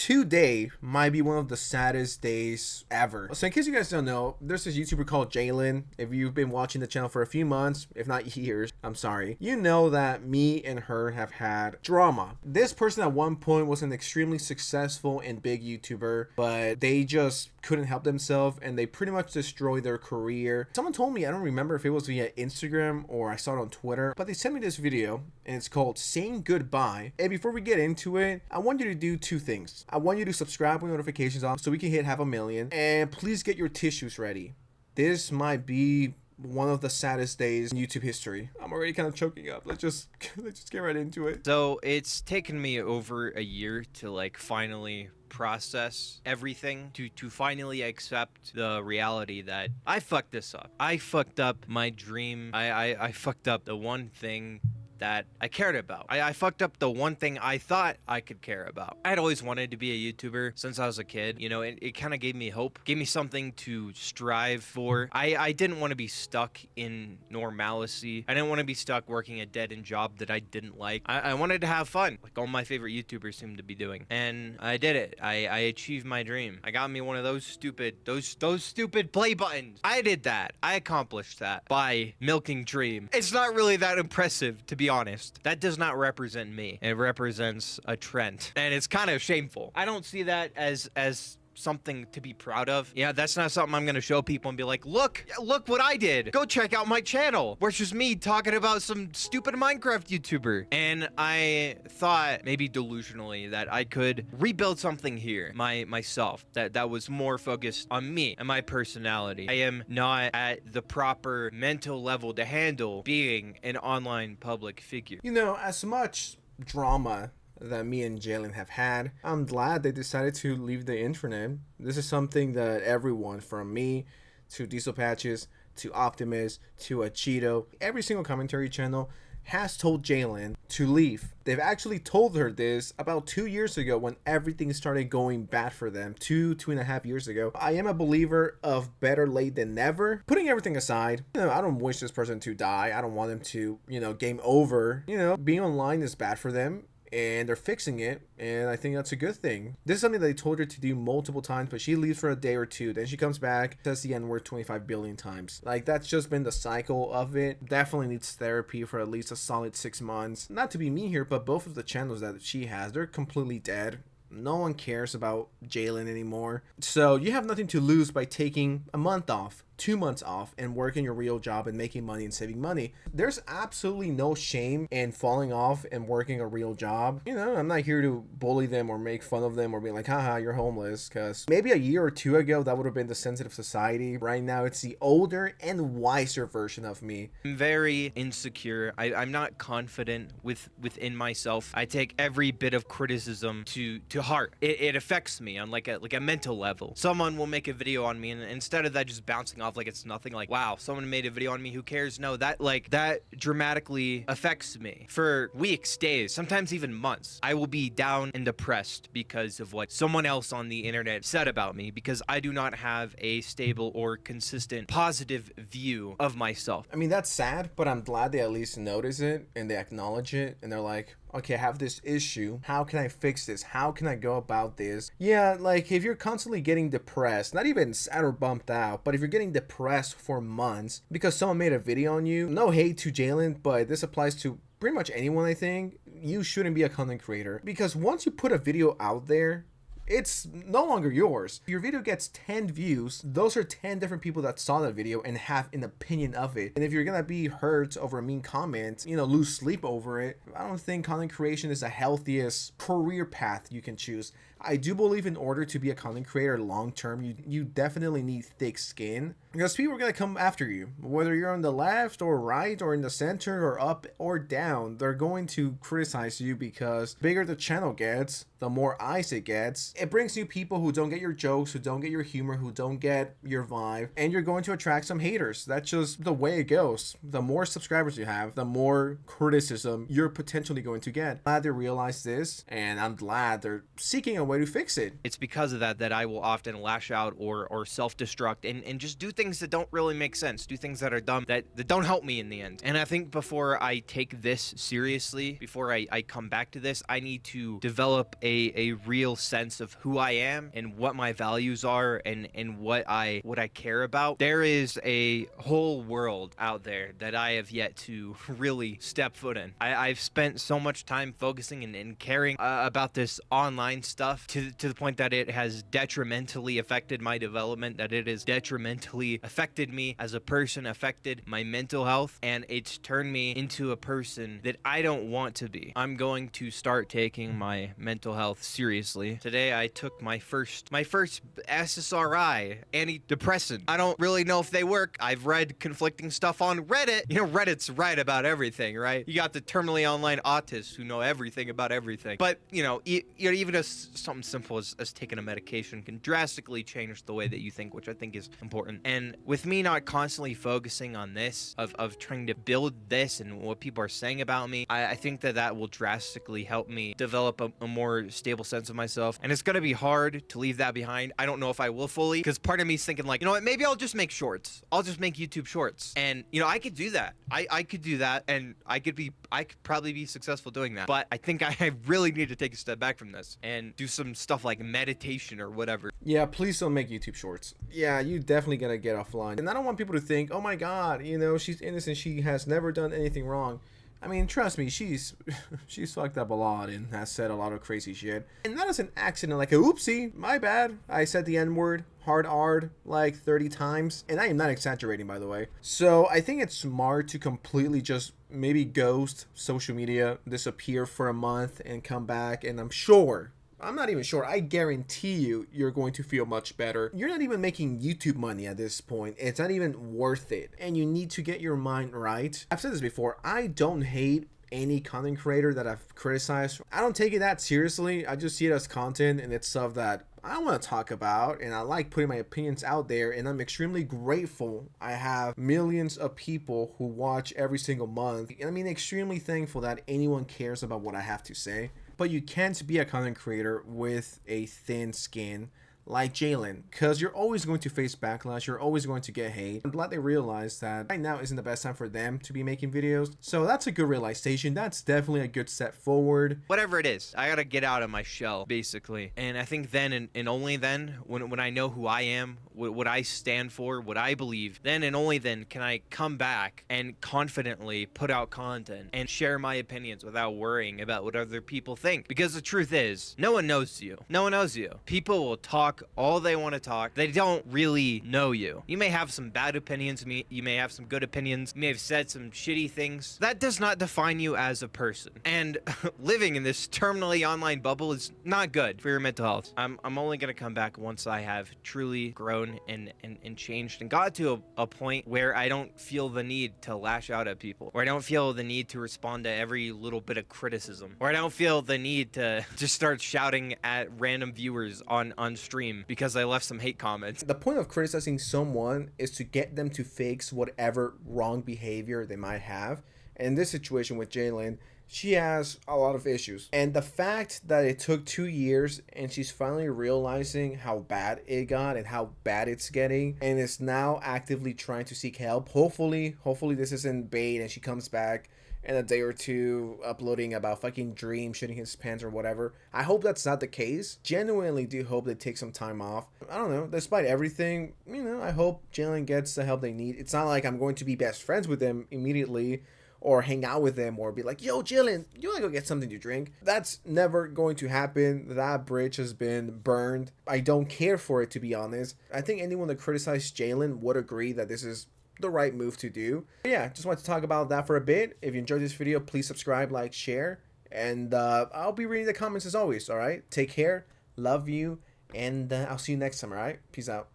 Today might be one of the saddest days ever. So in case you guys don't know, there's this YouTuber called Jaylen. If you've been watching the channel for a few months, if not years, I'm sorry, you know that me and her have had drama. This person at one point was an extremely successful and big YouTuber, but they just couldn't help themselves and they pretty much destroyed their career. Someone told me, I don't remember if it was via Instagram or I saw it on Twitter, but they sent me this video and it's called Saying Goodbye. And before we get into it, I want you to do two things. I want you to subscribe with notifications on so we can hit 500,000, and please get your tissues ready. This might be one of the saddest days in YouTube history. I'm already kind of choking up. Let's just get right into it. So it's taken me over a year to finally process everything, to finally accept the reality that I fucked this up. I fucked up my dream. I fucked up the one thing that I cared about. I fucked up the one thing I thought I could care about. I had always wanted to be a YouTuber since I was a kid. You know, it kind of gave me hope, gave me something to strive for. I didn't want to be stuck in normalcy. I didn't want to be stuck working a dead-end job that I didn't like. I wanted to have fun, like all my favorite YouTubers seem to be doing. And I did it. I achieved my dream. I got me one of those stupid play buttons. I did that. I accomplished that by milking dream. It's not really that impressive, to be honest. That does not represent me. It represents a trend, and it's kind of shameful. I don't see that as something to be proud of. Yeah, that's not something I'm gonna show people and be like, look what I did. Go check out my channel. Where it's just me talking about some stupid Minecraft YouTuber. And I thought, maybe delusionally, that I could rebuild something here, myself, that was more focused on me and my personality. I am not at the proper mental level to handle being an online public figure. You know, as much drama that me and Jaylen have had, I'm glad they decided to leave the internet. This is something that everyone, from me to Diesel Patches to Optimus to a Cheeto, every single commentary channel has told Jaylen to leave. They've actually told her this about 2 years ago when everything started going bad for them. 2.5 years ago. I am a believer of better late than never. Putting everything aside, you know, I don't wish this person to die. I don't want them to, game over. Being online is bad for them, and they're fixing it, and I think that's a good thing. This is something they told her to do multiple times, but she leaves for a day or two, then she comes back, says the N-word 25 billion times. That's just been the cycle of it. Definitely needs therapy for at least a solid 6 months. Not to be mean here, but both of the channels that she has, they're completely dead. No one cares about Jaylen anymore. So you have nothing to lose by taking a month off, 2 months off, and working your real job and making money and saving money. There's absolutely no shame in falling off and working a real job. I'm not here to bully them or make fun of them or be like, haha, you're homeless, because maybe a year or two ago that would have been the sensitive society. Right now it's the older and wiser version of me. I'm very insecure. I'm not confident within myself. I take every bit of criticism to heart. It affects me on like a mental level. Someone will make a video on me, and instead of that just bouncing off like it's nothing, like, wow, someone made a video on me, who cares? No, that dramatically affects me for weeks, days, sometimes even months. I will be down and depressed because of what someone else on the internet said about me, because I do not have a stable or consistent positive view of myself. I mean, that's sad, but I'm glad they at least notice it and they acknowledge it, and they're like, okay, I have this issue. How can I fix this? How can I go about this? Yeah, if you're constantly getting depressed, not even sad or bumped out, but if you're getting depressed for months because someone made a video on you, no hate to Jaylen, but this applies to pretty much anyone, I think. You shouldn't be a content creator, because once you put a video out there, it's no longer yours. If your video gets 10 views, those are 10 different people that saw that video and have an opinion of it. And if you're gonna be hurt over a mean comment, lose sleep over it, I don't think content creation is the healthiest career path you can choose. I do believe in order to be a content creator long term, you definitely need thick skin, because people are going to come after you. Whether you're on the left or right or in the center or up or down, they're going to criticize you, because the bigger the channel gets, the more eyes it gets. It brings new people who don't get your jokes, who don't get your humor, who don't get your vibe, and you're going to attract some haters. That's just the way it goes. The more subscribers you have, the more criticism you're potentially going to get. I'm glad they realize this, and I'm glad they're seeking a way to fix it. It's because of that I will often lash out or self-destruct and just do things that don't really make sense, do things that are dumb, that don't help me in the end. And I think before I take this seriously, before I come back to this, I need to develop a real sense of who I am and what my values are and what I care about, there is a whole world out there that I have yet to really step foot in. I've spent so much time focusing and caring about this online stuff to the point that it has detrimentally affected my development, that it has detrimentally affected me as a person, affected my mental health, and it's turned me into a person that I don't want to be. I'm going to start taking my mental health seriously. Today I took my first SSRI antidepressant. I don't really know if they work. I've read conflicting stuff on Reddit. You know, Reddit's right about everything, right? You got the terminally online autists who know everything about everything. But, you know, even as something simple as taking a medication can drastically change the way that you think, which I think is important. And with me not constantly focusing on this, of trying to build this and what people are saying about me, I think that will drastically help me develop a more stable sense of myself. And it's going to be hard to leave that behind. I don't know if I will fully, because part of me is thinking like, you know what, maybe I'll just make shorts. I'll just make YouTube shorts. And, you know, I could do that. I could do that, and I could probably be successful doing that. But I think I really need to take a step back from this and do some stuff like meditation or whatever. Yeah, please don't make YouTube shorts. Yeah, you definitely gotta get offline. And I don't want people to think, oh my god, you know, she's innocent, she has never done anything wrong. I mean, trust me, she's fucked up a lot and has said a lot of crazy shit. And that is an accident, like a oopsie, my bad. I said the N-word, hard R, like 30 times. And I am not exaggerating, by the way. So I think it's smart to completely just maybe ghost social media, disappear for a month and come back. And I'm not even sure, I guarantee you're going to feel much better. You're not even making YouTube money at this point. It's not even worth it. And you need to get your mind right. I've said this before, I don't hate any content creator that I've criticized. I don't take it that seriously. I just see it as content, and it's stuff that I want to talk about, and I like putting my opinions out there, and I'm extremely grateful I have millions of people who watch every single month. I mean, extremely thankful that anyone cares about what I have to say. But you can't be a content creator with a thin skin like Jaylen, because you're always going to face backlash, you're always going to get hate. I'm glad they realized that right now isn't the best time for them to be making videos. So that's a good realization. That's definitely a good step forward. Whatever it is, I gotta get out of my shell, basically. And I think then and only then, when I know who I am, what I stand for, what I believe, then and only then can I come back and confidently put out content and share my opinions without worrying about what other people think. Because the truth is, no one knows you. No one knows you. People will talk all they want to talk. They don't really know you. You may have some bad opinions, you may have some good opinions, you may have said some shitty things. That does not define you as a person. And living in this terminally online bubble is not good for your mental health. I'm only gonna come back once I have truly grown and changed and got to a point where I don't feel the need to lash out at people, where I don't feel the need to respond to every little bit of criticism, where I don't feel the need to just start shouting at random viewers on stream because I left some hate comments. The point of criticizing someone is to get them to fix whatever wrong behavior they might have. And in this situation with Jaylen, she has a lot of issues. And the fact that it took 2 years and she's finally realizing how bad it got and how bad it's getting, and is now actively trying to seek help. Hopefully this isn't bait and she comes back in a day or two uploading about fucking Dream shitting his pants or whatever. I hope that's not the case. Genuinely do hope they take some time off. I don't know, despite everything, you know, I hope Jaylen gets the help they need. It's not like I'm going to be best friends with them immediately or hang out with them or be like, yo, Jaylen, you want to go get something to drink? That's never going to happen. That bridge has been burned. I don't care for it, to be honest. I think anyone that criticized Jaylen would agree that this is the right move to do. But yeah, just wanted to talk about that for a bit. If you enjoyed this video, please subscribe, like, share, and I'll be reading the comments as always. All right, take care, love you, and I'll see you next time. All right, peace out.